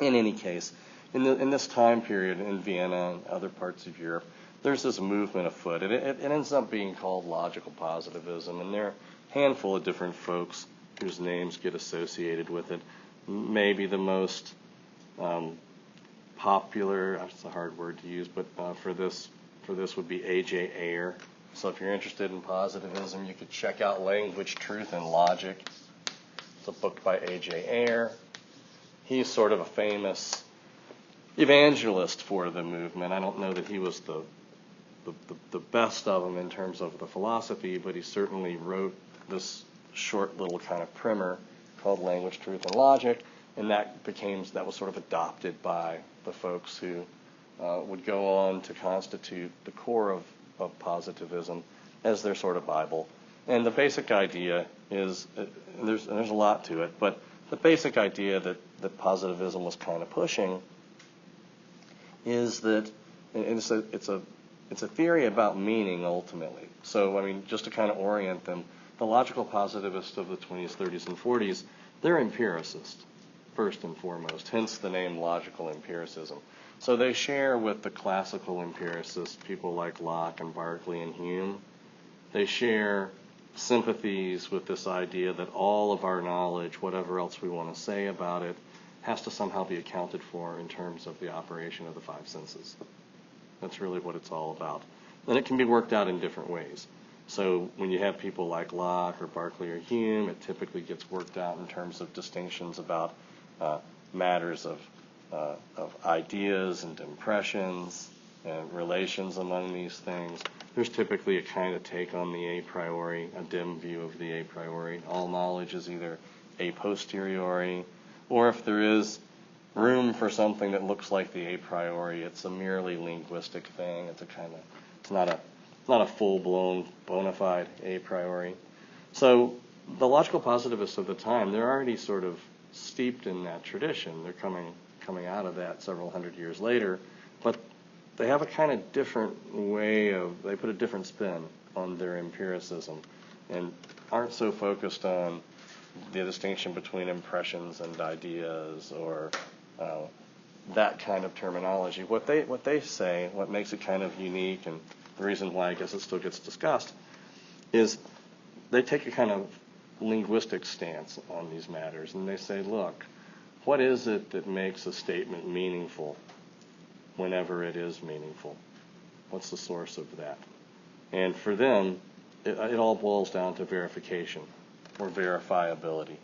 in any case, in this time period in Vienna and other parts of Europe, there's this movement afoot. It ends up being called logical positivism, and there are a handful of different folks whose names get associated with it. Maybe the most popular, that's a hard word to use, but for this would be A.J. Ayer. So if you're interested in positivism, you could check out Language, Truth, and Logic. It's a book by A.J. Ayer. He's sort of a famous evangelist for the movement. I don't know that he was the best of them in terms of the philosophy, but he certainly wrote this short little kind of primer called Language, Truth, and Logic, and that was sort of adopted by the folks who would go on to constitute the core of positivism as their sort of Bible. And the basic idea is, and there's a lot to it, but the basic idea that positivism was kind of pushing is that it's a theory about meaning ultimately. So, just to kind of orient them, the logical positivists of the 20s, 30s, and 40s, they're empiricists, first and foremost, hence the name logical empiricism. So they share with the classical empiricists, people like Locke and Berkeley and Hume. They share sympathies with this idea that all of our knowledge, whatever else we want to say about it, has to somehow be accounted for in terms of the operation of the five senses. That's really what it's all about. And it can be worked out in different ways. So when you have people like Locke or Berkeley or Hume, it typically gets worked out in terms of distinctions about matters of ideas and impressions and relations among these things. There's typically a kind of take on the a priori, a dim view of the a priori. All knowledge is either a posteriori, or if there is room for something that looks like the a priori, it's a merely linguistic thing. It's not a full-blown bona fide a priori. So the logical positivists of the time, they're already sort of steeped in that tradition. They're coming out of that several hundred years later, but they have a kind of different they put a different spin on their empiricism and aren't so focused on the distinction between impressions and ideas or that kind of terminology. What they say, what makes it kind of unique, and the reason why I guess it still gets discussed, is they take a kind of linguistic stance on these matters, and they say, look, what is it that makes a statement meaningful whenever it is meaningful? What's the source of that? And for them, it all boils down to verification or verifiability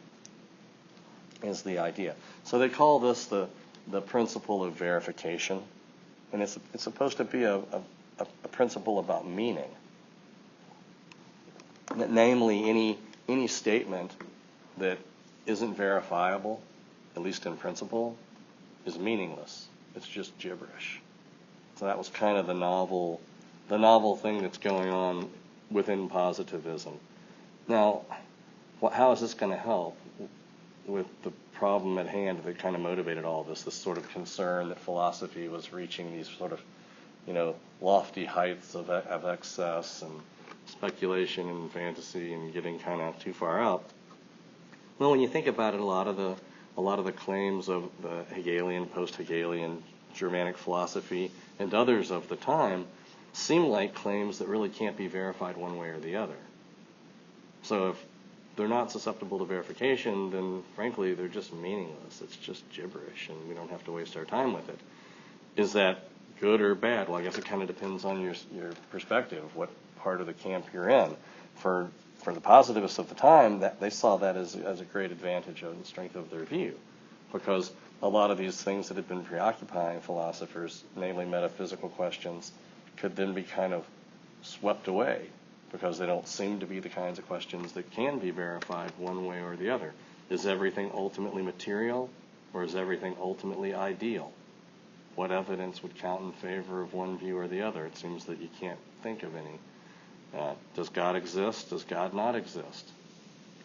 is the idea. So they call this the principle of verification, and it's supposed to be a principle about meaning. Namely, any statement that isn't verifiable, at least in principle, is meaningless. It's just gibberish. So that was kind of the novel thing that's going on within positivism. Now, how is this going to help with the problem at hand that kind of motivated all this sort of concern that philosophy was reaching these sort of, lofty heights of excess and speculation and fantasy and getting kind of too far out? Well, when you think about it, a lot of the claims of the Hegelian, post-Hegelian Germanic philosophy and others of the time seem like claims that really can't be verified one way or the other. So if they're not susceptible to verification, then frankly they're just meaningless. It's just gibberish, and we don't have to waste our time with it. Is that good or bad? Well, I guess it kind of depends on your perspective, what part of the camp you're in. For the positivists of the time, that they saw that as a great advantage and strength of their view, because a lot of these things that had been preoccupying philosophers, namely metaphysical questions, could then be kind of swept away, because they don't seem to be the kinds of questions that can be verified one way or the other. Is everything ultimately material, or is everything ultimately ideal? What evidence would count in favor of one view or the other? It seems that you can't think of any. Does God exist? Does God not exist?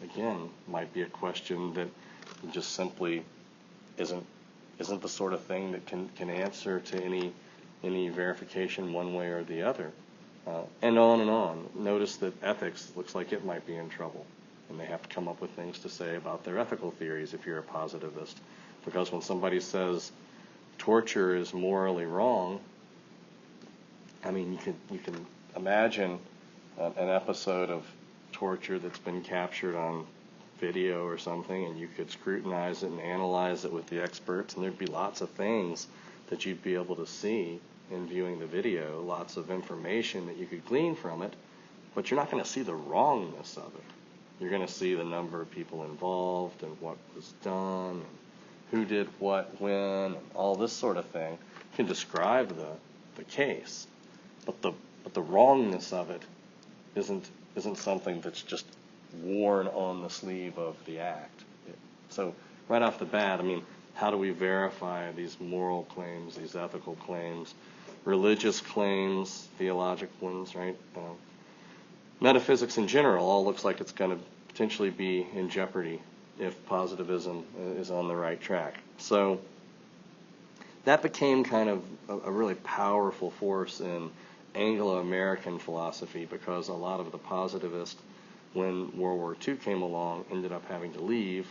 Again, might be a question that just simply isn't the sort of thing that can answer to any verification one way or the other. And on and on. Notice that ethics looks like it might be in trouble, and they have to come up with things to say about their ethical theories if you're a positivist. Because when somebody says torture is morally wrong, I mean, you can imagine an episode of torture that's been captured on video or something, and you could scrutinize it and analyze it with the experts, and there'd be lots of things that you'd be able to see in viewing the video, lots of information that you could glean from it, but you're not going to see the wrongness of it. You're going to see the number of people involved and what was done, and who did what when, and all this sort of thing. You can describe the case, but the wrongness of it isn't something that's just worn on the sleeve of the act. So right off the bat, I mean, how do we verify these moral claims, these ethical claims, religious claims, theological ones, right? Metaphysics in general all looks like it's going to potentially be in jeopardy if positivism is on the right track. So that became kind of a really powerful force in Anglo-American philosophy, because a lot of the positivists, when World War II came along, ended up having to leave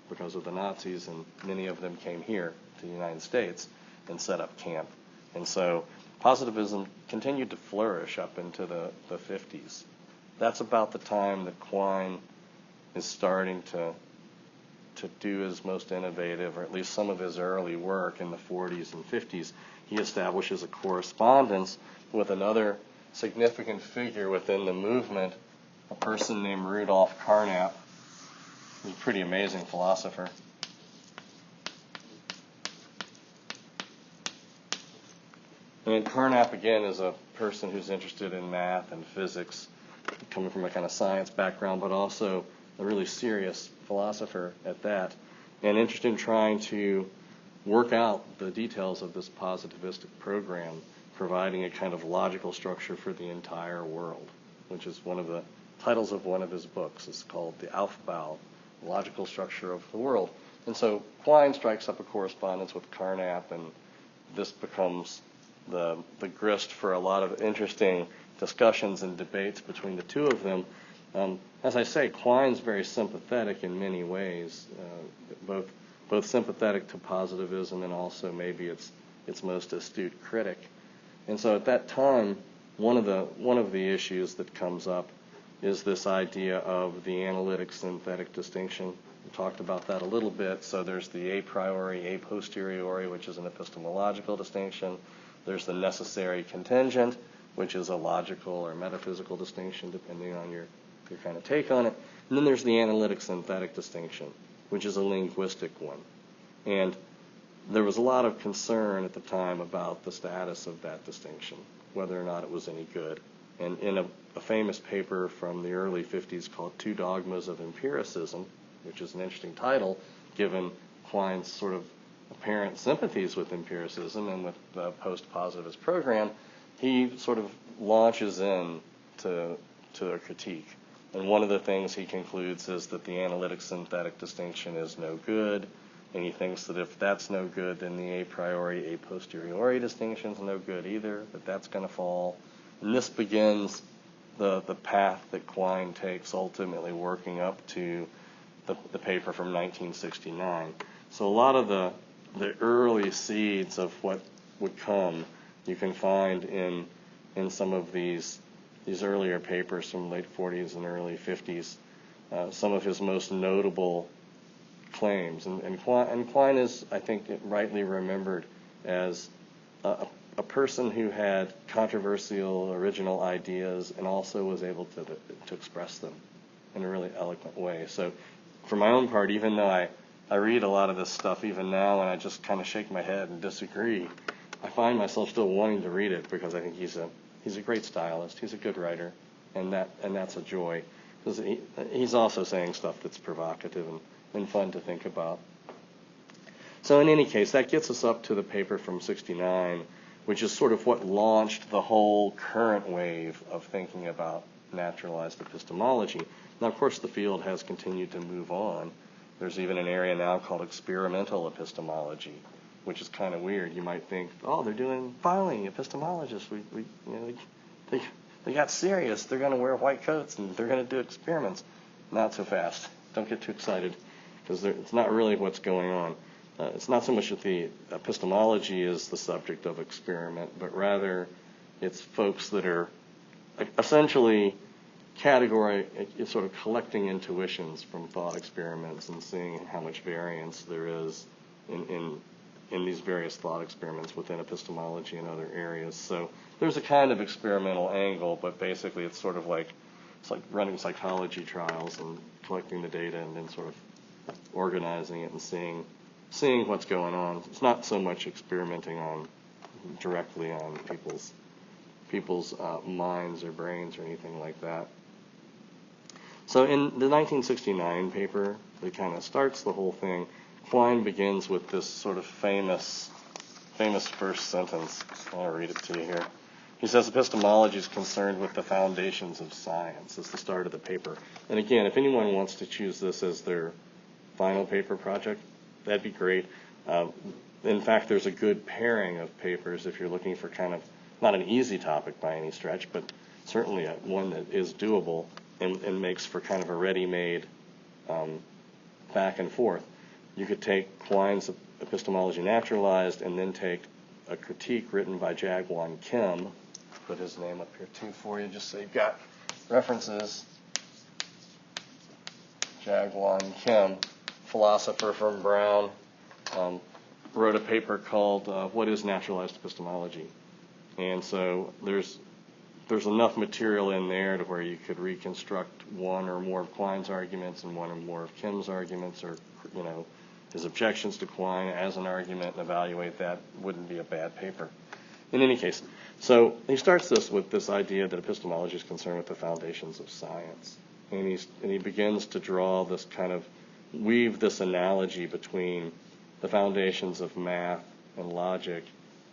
because of the Nazis, and many of them came here to the United States and set up camp. And so positivism continued to flourish up into the 50s. That's about the time that Quine is starting to do his most innovative, or at least some of his early work in the 40s and 50s. He establishes a correspondence with another significant figure within the movement, a person named Rudolf Carnap. He's a pretty amazing philosopher. And Carnap, again, is a person who's interested in math and physics, coming from a kind of science background, but also a really serious philosopher at that, and interested in trying to work out the details of this positivistic program, providing a kind of logical structure for the entire world, which is one of the titles of one of his books. It's called The Aufbau, Logical Structure of the World. And so Quine strikes up a correspondence with Carnap, and this becomes the grist for a lot of interesting discussions and debates between the two of them. As I say, Quine's very sympathetic in many ways, both sympathetic to positivism and also maybe its most astute critic. And so at that time, one of the issues that comes up is this idea of the analytic-synthetic distinction. We talked about that a little bit. So there's the a priori, a posteriori, which is an epistemological distinction. There's the necessary contingent, which is a logical or metaphysical distinction, depending on your kind of take on it. And then there's the analytic-synthetic distinction, which is a linguistic one. And there was a lot of concern at the time about the status of that distinction, whether or not it was any good. And in a famous paper from the early 50s called Two Dogmas of Empiricism, which is an interesting title given Quine's sort of apparent sympathies with empiricism and with the post-positivist program, he sort of launches in to a critique. And one of the things he concludes is that the analytic-synthetic distinction is no good, and he thinks that if that's no good, then the a priori, a posteriori distinction is no good either, that that's going to fall. And this begins the path that Quine takes, ultimately working up to the paper from 1969. So a lot of the early seeds of what would come you can find in some of these earlier papers from late 40s and early 50s, some of his most notable claims. And Quine is, I think, rightly remembered as a person who had controversial, original ideas and also was able to express them in a really eloquent way. So for my own part, even though I read a lot of this stuff even now and I just kind of shake my head and disagree, I find myself still wanting to read it because I think he's a great stylist, he's a good writer, and that's a joy. Because he's also saying stuff that's provocative and fun to think about. So in any case, that gets us up to the paper from 69, which is sort of what launched the whole current wave of thinking about naturalized epistemology. Now, of course, the field has continued to move on. There's even an area now called experimental epistemology, which is kind of weird. You might think, oh, they're doing finally epistemologists. They got serious. They're going to wear white coats and they're going to do experiments. Not so fast. Don't get too excited, because it's not really what's going on. It's not so much that the epistemology is the subject of experiment, but rather it's folks that are essentially sort of collecting intuitions from thought experiments and seeing how much variance there is in these various thought experiments within epistemology and other areas. So there's a kind of experimental angle, but basically it's sort of like running psychology trials and collecting the data and then sort of organizing it and seeing what's going on. It's not so much experimenting directly on people's minds or brains or anything like that. So in the 1969 paper that kind of starts the whole thing, Quine begins with this sort of famous first sentence. I'll read it to you here. He says, epistemology is concerned with the foundations of science. It's the start of the paper. And again, if anyone wants to choose this as their final paper project, that'd be great. In fact, there's a good pairing of papers if you're looking for kind of, not an easy topic by any stretch, but certainly one that is doable and makes for kind of a ready-made back and forth. You could take Quine's Epistemology Naturalized and then take a critique written by Jaegwon Kim. Put his name up here too for you, just so you've got references. Jaegwon Kim, philosopher from Brown, wrote a paper called What is Naturalized Epistemology? And so there's enough material in there to where you could reconstruct one or more of Quine's arguments and one or more of Kim's arguments, or his objections to Quine as an argument, and evaluate that. Wouldn't be a bad paper. In any case, so he starts this with this idea that epistemology is concerned with the foundations of science, and he begins to draw this kind of weave this analogy between the foundations of math and logic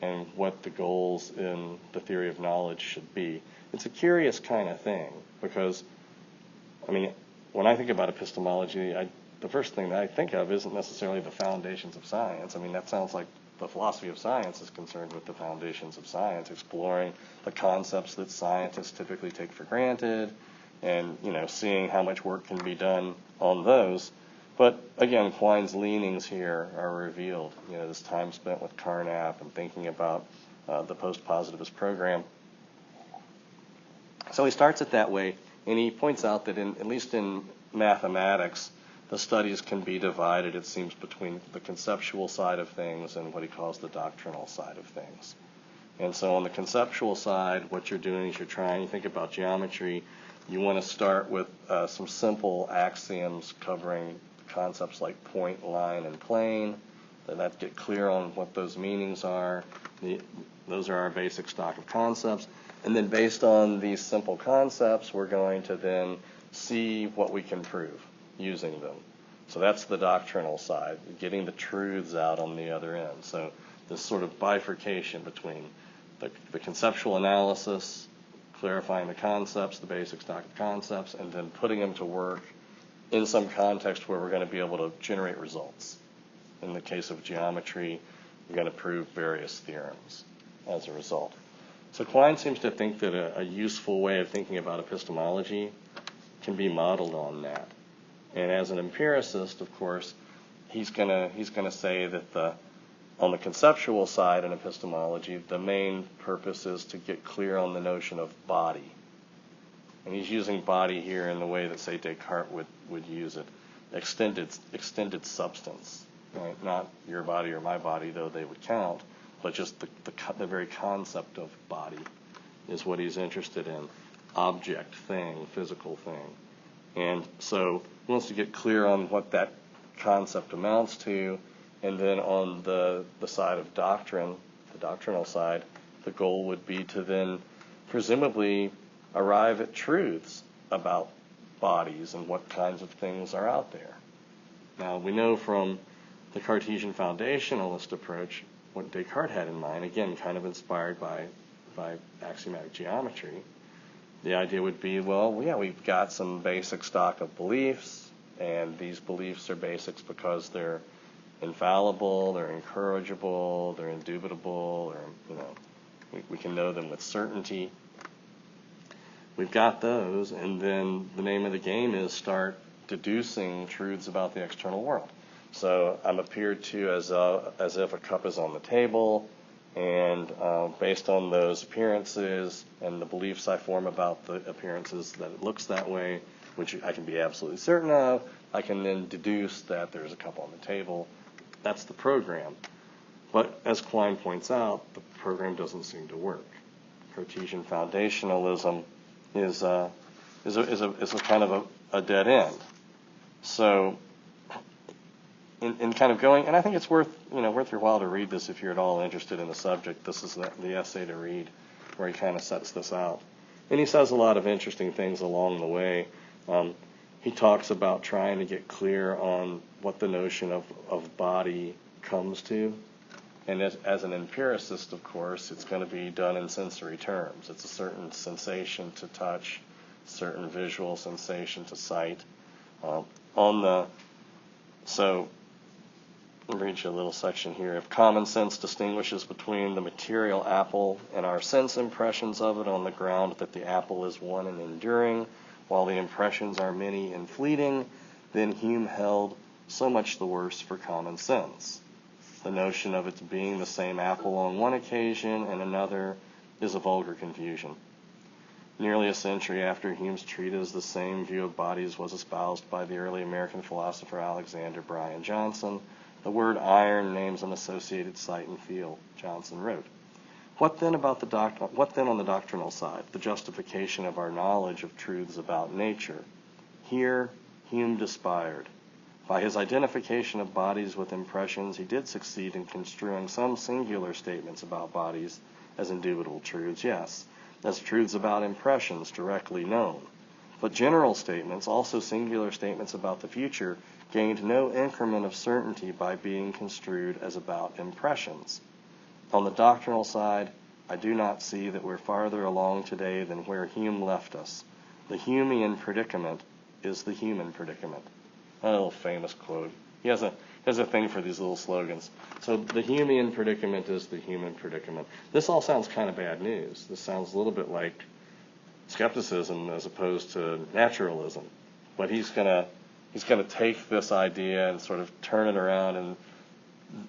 and what the goals in the theory of knowledge should be. It's a curious kind of thing because, when I think about epistemology, the first thing that I think of isn't necessarily the foundations of science. That sounds like the philosophy of science is concerned with the foundations of science, exploring the concepts that scientists typically take for granted and, seeing how much work can be done on those. But again, Quine's leanings here are revealed. This time spent with Carnap and thinking about the post-positivist program. So he starts it that way, and he points out that at least in mathematics, the studies can be divided, it seems, between the conceptual side of things and what he calls the doctrinal side of things. And so on the conceptual side, what you're doing is you think about geometry, you want to start with some simple axioms covering concepts like point, line, and plane. Then get clear on what those meanings are. Those are our basic stock of concepts. And then based on these simple concepts, we're going to then see what we can prove using them. So that's the doctrinal side, getting the truths out on the other end. So this sort of bifurcation between the conceptual analysis, clarifying the concepts, the basic stock of concepts, and then putting them to work in some context where we're going to be able to generate results. In the case of geometry, we're going to prove various theorems as a result. So Quine seems to think that a useful way of thinking about epistemology can be modeled on that. And as an empiricist, of course, he's gonna say that on the conceptual side in epistemology, the main purpose is to get clear on the notion of body. And he's using body here in the way that, say, Descartes would use it, extended substance, right? Not your body or my body, though they would count, but just the very concept of body is what he's interested in. Object, thing, physical thing. And so he wants to get clear on what that concept amounts to, and then on the side of doctrine, the doctrinal side, the goal would be to then presumably arrive at truths about bodies and what kinds of things are out there. Now, we know from the Cartesian foundationalist approach what Descartes had in mind, again, kind of inspired by axiomatic geometry. The idea would be, well, yeah, we've got some basic stock of beliefs, and these beliefs are basics because they're infallible, they're incorrigible, they're indubitable, or, we can know them with certainty. We've got those, and then the name of the game is start deducing truths about the external world. So I'm appeared to as if a cup is on the table, and based on those appearances and the beliefs I form about the appearances that it looks that way, which I can be absolutely certain of, I can then deduce that there's a cup on the table. That's the program. But as Quine points out, the program doesn't seem to work. Cartesian foundationalism is a kind of a dead end. So in kind of going, and I think it's worth your while to read this if you're at all interested in the subject. This is the essay to read where he kind of sets this out. And he says a lot of interesting things along the way. He talks about trying to get clear on what the notion of body comes to. And as an empiricist, of course, it's going to be done in sensory terms. It's a certain sensation to touch, certain visual sensation to sight. So I'll read you a little section here. If common sense distinguishes between the material apple and our sense impressions of it on the ground that the apple is one and enduring, while the impressions are many and fleeting, then Hume held so much the worse for common sense. The notion of its being the same apple on one occasion and another is a vulgar confusion. Nearly a century after Hume's treatise, the same view of bodies was espoused by the early American philosopher Alexander Bryan Johnson. The word iron names an associated sight and feel, Johnson wrote. What then on the doctrinal side, the justification of our knowledge of truths about nature? Here, Hume despaired. By his identification of bodies with impressions, he did succeed in construing some singular statements about bodies as indubitable truths, yes, as truths about impressions directly known. But general statements, also singular statements about the future, gained no increment of certainty by being construed as about impressions. On the doctrinal side, I do not see that we're farther along today than where Hume left us. The Humean predicament is the human predicament. A little famous quote. He has a thing for these little slogans. So the Humean predicament is the human predicament. This all sounds kind of bad news. This sounds a little bit like skepticism as opposed to naturalism. But he's gonna take this idea and sort of turn it around, and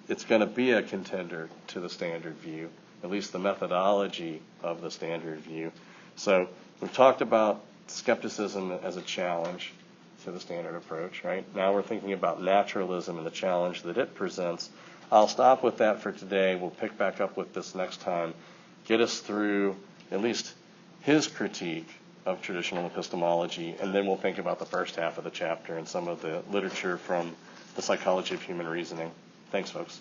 it's going to be a contender to the standard view, at least the methodology of the standard view. So we've talked about skepticism as a challenge to the standard approach, right? Now we're thinking about naturalism and the challenge that it presents. I'll stop with that for today. We'll pick back up with this next time, get us through at least his critique of traditional epistemology, and then we'll think about the first half of the chapter and some of the literature from the psychology of human reasoning. Thanks, folks.